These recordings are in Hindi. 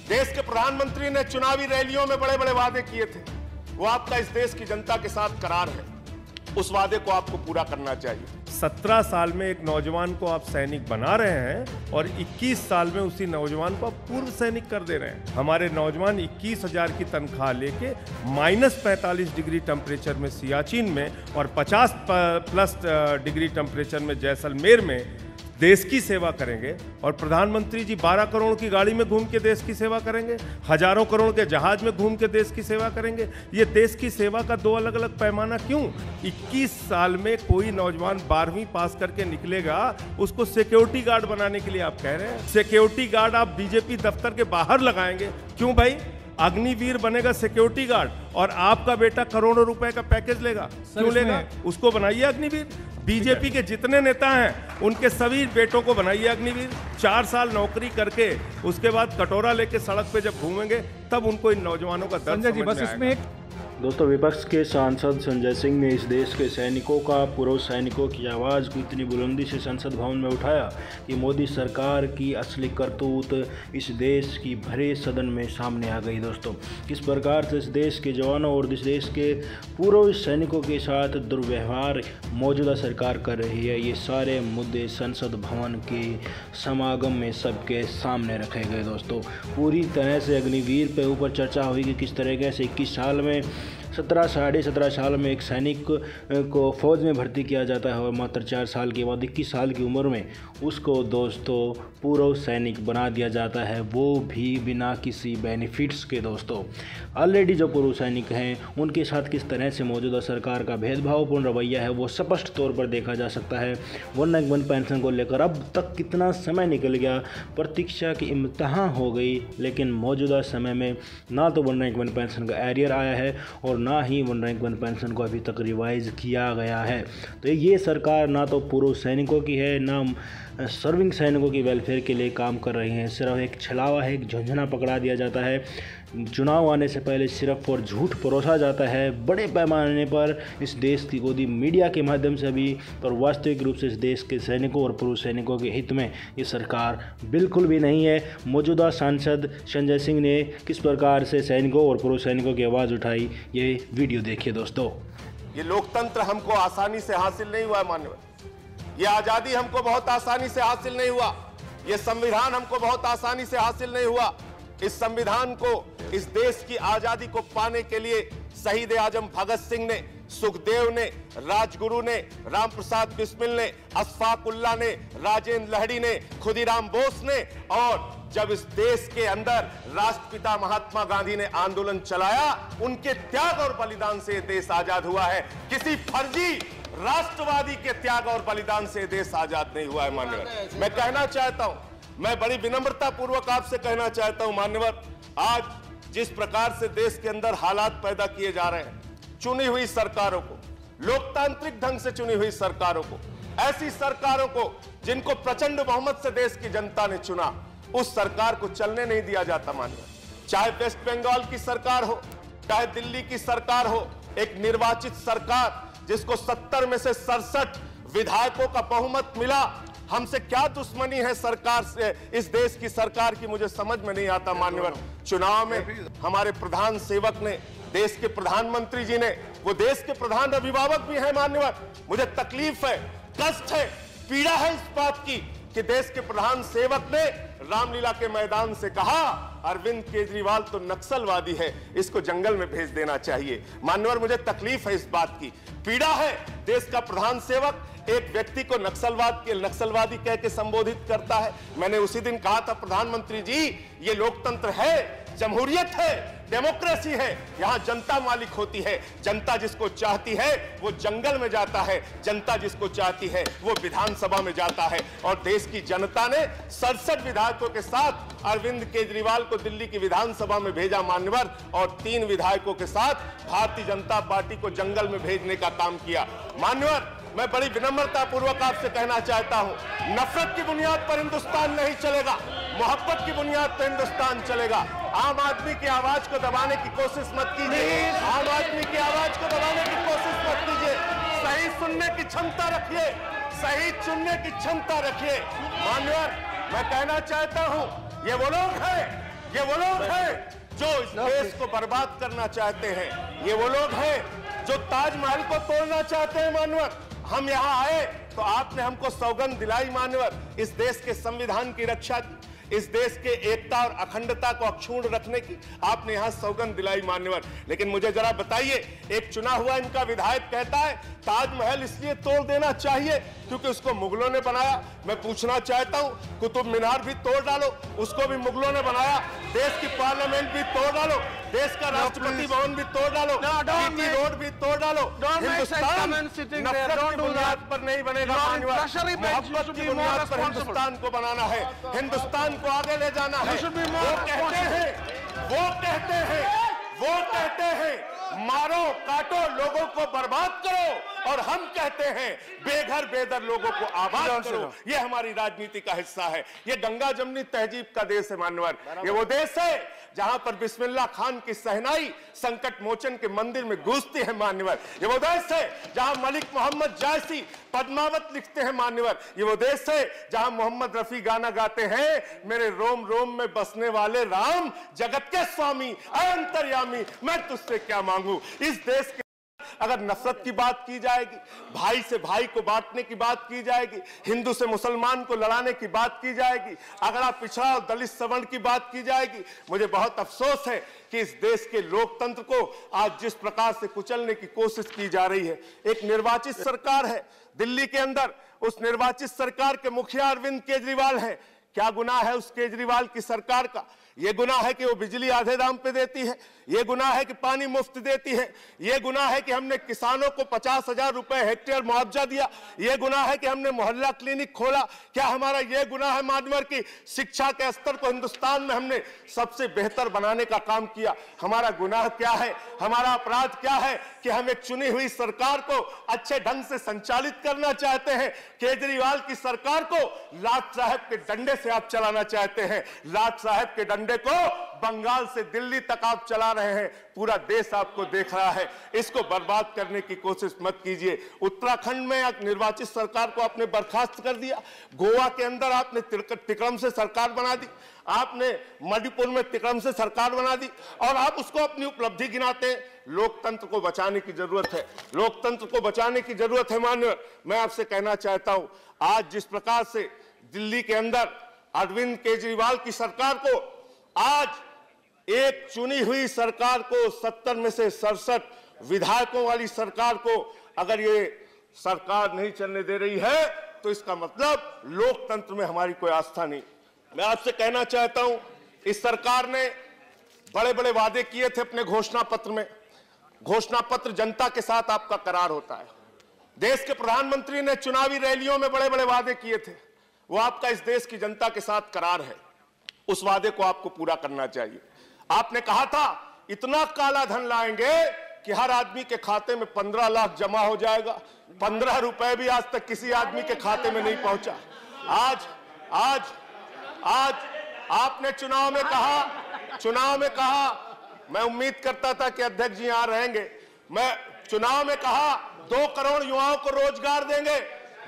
देश के प्रधानमंत्री ने चुनावी रैलियों में बड़े बड़े वादे किए थे, वो आपका इस देश की जनता के साथ करार है, उस वादे को आपको पूरा करना चाहिए। 17 साल में एक नौजवान को आप सैनिक बना रहे हैं और 21 साल में उसी नौजवान को आप पूर्व सैनिक कर दे रहे हैं। हमारे नौजवान 21,000 की तनख्वाह लेके -45 डिग्री टेम्परेचर में सियाचिन में और 50+ डिग्री टेम्परेचर में जैसलमेर में देश की सेवा करेंगे। और प्रधानमंत्री जी 12 करोड़ की गाड़ी में घूम के देश की सेवा करेंगे, हजारों करोड़ के जहाज में घूम के देश की सेवा करेंगे। ये देश की सेवा का दो अलग अलग पैमाना क्यों? 21 साल में कोई नौजवान 12वीं पास करके निकलेगा, उसको सिक्योरिटी गार्ड बनाने के लिए आप कह रहे हैं। सिक्योरिटी गार्ड आप बीजेपी दफ्तर के बाहर लगाएंगे, क्यों भाई? अग्निवीर बनेगा सिक्योरिटी गार्ड और आपका बेटा करोड़ों रुपए का पैकेज लेगा, क्यों लेगा? उसको बनाइए अग्निवीर। बीजेपी के जितने नेता हैं उनके सभी बेटों को बनाइए अग्निवीर। 4 साल नौकरी करके उसके बाद कटोरा लेके सड़क पे जब घूमेंगे तब उनको इन नौजवानों का दर्द समझ में आएगा। दोस्तों, विपक्ष के सांसद संजय सिंह ने इस देश के सैनिकों का, पूर्व सैनिकों की आवाज़ को इतनी बुलंदी से संसद भवन में उठाया कि मोदी सरकार की असली करतूत इस देश की भरे सदन में सामने आ गई। दोस्तों, किस प्रकार से इस देश के जवानों और इस देश के पूर्व सैनिकों के साथ दुर्व्यवहार मौजूदा सरकार कर रही है, ये सारे मुद्दे संसद भवन के समागम में सबके सामने रखे गए। दोस्तों, पूरी तरह से अग्निवीर पे ऊपर चर्चा हुई कि किस तरीके से 21 साल में 17 साढ़े साल में एक सैनिक को फौज में भर्ती किया जाता है और मात्र 4 साल के बाद 21 साल की उम्र में उसको दोस्तों पूर्व सैनिक बना दिया जाता है, वो भी बिना किसी बेनिफिट्स के। दोस्तों, ऑलरेडी जो पूर्व सैनिक हैं उनके साथ किस तरह से मौजूदा सरकार का भेदभावपूर्ण रवैया है वो स्पष्ट तौर पर देखा जा सकता है। 191 पेंशन को लेकर अब तक कितना समय निकल गया, प्रतीक्षा की इम्तिहान हो गई, लेकिन मौजूदा समय में ना तो 191 पेंशन का एरियर आया है और ना ही 191 पेंशन को अभी तक रिवाइज किया गया है। तो ये सरकार ना तो पूर्व सैनिकों की है, ना सर्विंग सैनिकों की वेलफेयर के लिए काम कर रही हैं। सिर्फ एक छलावा है, एक झुंझुना पकड़ा दिया जाता है, चुनाव आने से पहले सिर्फ और झूठ परोसा जाता है बड़े पैमाने पर इस देश की गोदी मीडिया के माध्यम से भी। पर वास्तविक रूप से इस देश के सैनिकों और पूर्व सैनिकों के हित में ये सरकार बिल्कुल भी नहीं है। मौजूदा सांसद संजय सिंह ने किस प्रकार से सैनिकों और पूर्व सैनिकों की आवाज़ उठाई, ये वीडियो देखिए। दोस्तों, ये लोकतंत्र हमको आसानी से हासिल नहीं हुआ मान्यवर, ये आजादी हमको बहुत आसानी से हासिल नहीं हुआ, ये संविधान हमको बहुत आसानी से हासिल नहीं हुआ। इस संविधान को, इस देश की आजादी को पाने के लिए शहीद आजम भगत सिंह ने, सुखदेव ने, राजगुरु ने, राम प्रसाद बिस्मिल ने, अशफाक उल्लाह ने, राजेंद्र लहड़ी ने, खुदीराम बोस ने, और जब इस देश के अंदर राष्ट्रपिता महात्मा गांधी ने आंदोलन चलाया, उनके त्याग और बलिदान से देश आजाद हुआ है। किसी फर्जी राष्ट्रवादी के त्याग और बलिदान से देश आजाद नहीं हुआ है मान्यवर। मैं कहना चाहता हूं, मैं बड़ी विनम्रता पूर्वक आपसे कहना चाहता हूं मान्यवर, आज जिस प्रकार से देश के अंदर हालात पैदा किए जा रहे हैं, चुनी हुई सरकारों को, लोकतांत्रिक ढंग से चुनी हुई सरकारों को, ऐसी सरकारों को जिनको प्रचंड बहुमत से देश की जनता ने चुना, उस सरकार को चलने नहीं दिया जाता मान्यवर। चाहे वेस्ट बंगाल की सरकार हो, चाहे दिल्ली की सरकार हो, एक निर्वाचित सरकार जिसको 70 में से 67 विधायकों का बहुमत मिला, हमसे क्या दुश्मनी है सरकार से, इस देश की सरकार की, मुझे समझ में नहीं आता मान्यवर। चुनाव में हमारे प्रधान सेवक ने, देश के प्रधानमंत्री जी ने, वो देश के प्रधान अभिभावक भी हैं मान्यवर, मुझे तकलीफ है, कष्ट है, पीड़ा है इस बात की कि देश के प्रधान सेवक ने रामलीला के मैदान से कहा अरविंद केजरीवाल तो नक्सलवादी है, इसको जंगल में भेज देना चाहिए। मान्यवर, मुझे तकलीफ है इस बात की, पीड़ा है। देश का प्रधान सेवक एक व्यक्ति को नक्सलवादी कह के संबोधित करता है। मैंने उसी दिन कहा था, प्रधानमंत्री जी, ये लोकतंत्र है, जमहूरियत है, डेमोक्रेसी है, यहां जनता मालिक होती है। जनता जिसको चाहती है वो जंगल में जाता है, जनता जिसको चाहती है वो विधानसभा में जाता है। और देश की जनता ने 67 विधायकों के साथ अरविंद केजरीवाल को दिल्ली की विधानसभा में भेजा मान्यवर, और 3 विधायकों के साथ भारतीय जनता पार्टी को जंगल में भेजने का काम किया मान्यवर। मैं बड़ी विनम्रता पूर्वक आपसे कहना चाहता हूं, नफरत की बुनियाद पर हिंदुस्तान नहीं चलेगा, मोहब्बत की बुनियाद पर हिंदुस्तान चलेगा। आम आदमी की आवाज को दबाने की कोशिश मत कीजिए, आम आदमी की आवाज को दबाने की कोशिश मत कीजिए। सही सुनने की क्षमता रखिए, सही चुनने की क्षमता रखिए। मान्यवर, मैं कहना चाहता हूं, ये वो लोग हैं ये वो लोग हैं जो इस देश को बर्बाद करना चाहते हैं। ये वो लोग हैं जो ताजमहल को तोड़ना चाहते हैं। मानवर, हम यहाँ आए तो आपने हमको सौगंध दिलाई मानवर, इस देश के संविधान की रक्षा की, इस देश के एकता और अखंडता को अक्षुण्ण रखने की आपने यहां सौगंध दिलाई मान्यवर। लेकिन मुझे जरा बताइए, एक चुना हुआ इनका विधायक कहता है ताजमहल इसलिए तोड़ देना चाहिए क्योंकि उसको मुगलों ने बनाया। मैं पूछना चाहता हूं, कुतुब मीनार भी तोड़ डालो, उसको भी मुगलों ने बनाया। देश की पार्लियामेंट भी तोड़ डालो, देश का राष्ट्रपति भवन भी तोड़ डालो, जीटी रोड भी तोड़ डालो। हिंदुस्तान नफरत की बुनियाद पर नहीं बनेगा मान्यवर, मोहब्बत की बुनियाद पर हिंदुस्तान को बनाना है, हिंदुस्तान को आगे ले जाना है। वो कहते हैं मारो काटो, लोगों को बर्बाद करो, और हम कहते हैं बेघर बेदर लोगों को आबाद करो। ये हमारी राजनीति का हिस्सा है। ये गंगा जमनी तहजीब का देश है मान्यवर। ये वो देश है जहां पर बिस्मिल्लाह खान की सहनाई संकट मोचन के मंदिर में गूंजती है मान्यवर। ये वो देश है जहां मलिक मोहम्मद जायसी पद्मावत लिखते हैं मान्यवर। ये वो देश है जहां मोहम्मद रफी गाना गाते हैं, मेरे रोम रोम में बसने वाले राम, जगत के स्वामी अंतर्यामी, मैं तुझसे क्या मांगू। इस देश के अगर नफरत की बात की जाएगी, भाई से भाई को बांटने की बात की जाएगी, हिंदू से मुसलमान को लड़ाने की बात की जाएगी, अगड़ा पिछड़ा और दलित सवर्ण की बात की जाएगी, मुझे बहुत अफसोस है कि इस देश के लोकतंत्र को आज जिस प्रकार से कुचलने की कोशिश की जा रही है। एक निर्वाचित सरकार है दिल्ली के अंदर, उस निर्वाचित सरकार के मुखिया अरविंद केजरीवाल है। क्या गुनाह है उस केजरीवाल की सरकार का? यह गुनाह है कि वो बिजली आधे दाम पे देती है, यह गुनाह है कि पानी मुफ्त देती है, यह गुनाह है कि हमने किसानों को 50,000 रुपए हेक्टेयर मुआवजा दिया, यह गुनाह है कि हमने मोहल्ला क्लिनिक खोला। क्या हमारा यह गुनाह है मान्यवर की शिक्षा के स्तर को हिंदुस्तान में हमने सबसे बेहतर बनाने का काम किया? हमारा गुनाह क्या है, हमारा अपराध क्या है कि हम एक चुनी हुई सरकार को अच्छे ढंग से संचालित करना चाहते हैं? केजरीवाल की सरकार को लाट साहब के डंडे से आप चलाना चाहते हैं। लाट साहब के डंडे को बंगाल से दिल्ली तक आप चला रहे हैं, पूरा देश आपको देख रहा है। इसको बर्बाद करने की कोशिश मत कीजिए। उत्तराखंड में एक निर्वाचित सरकार को आपने बर्खास्त कर दिया, गोवा के अंदर आपने तिकरम से सरकार बना दी, आपने मणिपुर में तिकरम से सरकार बना दी, और आप उसको अपनी उपलब्धि गिनाते हैं। लोकतंत्र को बचाने की जरूरत है, लोकतंत्र को बचाने की जरूरत है मान्यवर। मैं आपसे कहना चाहता हूं, आज जिस प्रकार से दिल्ली के अंदर अरविंद केजरीवाल की सरकार को, आज एक चुनी हुई सरकार को, 70 में से 67 विधायकों वाली सरकार को अगर ये सरकार नहीं चलने दे रही है तो इसका मतलब लोकतंत्र में हमारी कोई आस्था नहीं। मैं आपसे कहना चाहता हूं, इस सरकार ने बड़े बड़े वादे किए थे अपने घोषणा पत्र में। घोषणा पत्र जनता के साथ आपका करार होता है। देश के प्रधानमंत्री ने चुनावी रैलियों में बड़े बड़े वादे किए थे, वो आपका इस देश की जनता के साथ करार है। उस वादे को आपको पूरा करना चाहिए। आपने कहा था इतना काला धन लाएंगे कि हर आदमी के खाते में 15 लाख जमा हो जाएगा। 15 रुपए भी आज तक किसी आदमी के खाते में नहीं पहुंचा। आज आपने चुनाव में कहा, मैं उम्मीद करता था कि अध्यक्ष जी यहां रहेंगे, मैं चुनाव में कहा 2 करोड़ युवाओं को रोजगार देंगे।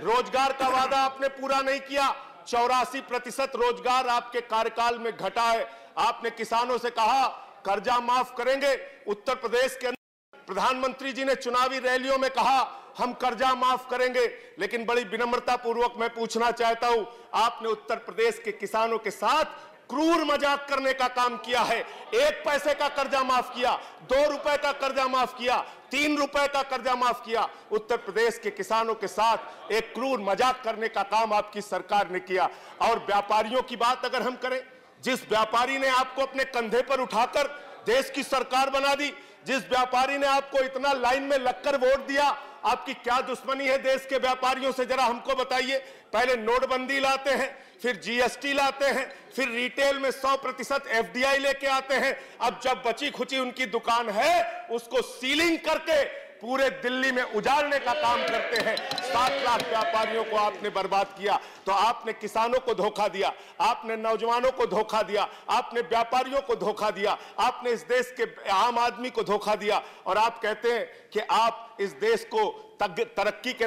रोजगार का वादा आपने पूरा नहीं किया। 84% रोजगार आपके कार्यकाल में घटा है। आपने किसानों से कहा कर्जा माफ करेंगे। उत्तर प्रदेश के अंदर प्रधानमंत्री जी ने चुनावी रैलियों में कहा हम कर्जा माफ करेंगे, लेकिन बड़ी विनम्रता पूर्वक मैं पूछना चाहता हूं, आपने उत्तर प्रदेश के किसानों के साथ क्रूर मजाक करने का काम किया है। 1 पैसे का कर्जा माफ किया, 2 रुपए का कर्जा माफ किया, 3 रुपए का कर्जा माफ किया। उत्तर प्रदेश के किसानों के साथ एक क्रूर मजाक करने का काम आपकी सरकार ने किया। और व्यापारियों की बात अगर हम करें, जिस व्यापारी ने आपको अपने कंधे पर उठाकर देश की सरकार बना दी, जिस व्यापारी ने आपको इतना लाइन में लगकर वोट दिया, आपकी क्या दुश्मनी है देश के व्यापारियों से, जरा हमको बताइए। पहले नोटबंदी लाते हैं, फिर जीएसटी लाते हैं, फिर रिटेल में 100% एफडीआई लेके आते हैं। अब जब बची खुची उनकी दुकान है उसको सीलिंग करके पूरे दिल्ली में उजाड़ने का काम करते हैं। 7 लाख व्यापारियों को आपने बर्बाद किया। तो आपने किसानों को धोखा दिया, आपने नौजवानों को धोखा दिया, आपने व्यापारियों को धोखा दिया, आपने इस देश के आम आदमी को धोखा दिया, और आप कहते हैं कि आप इस देश को तरक्की के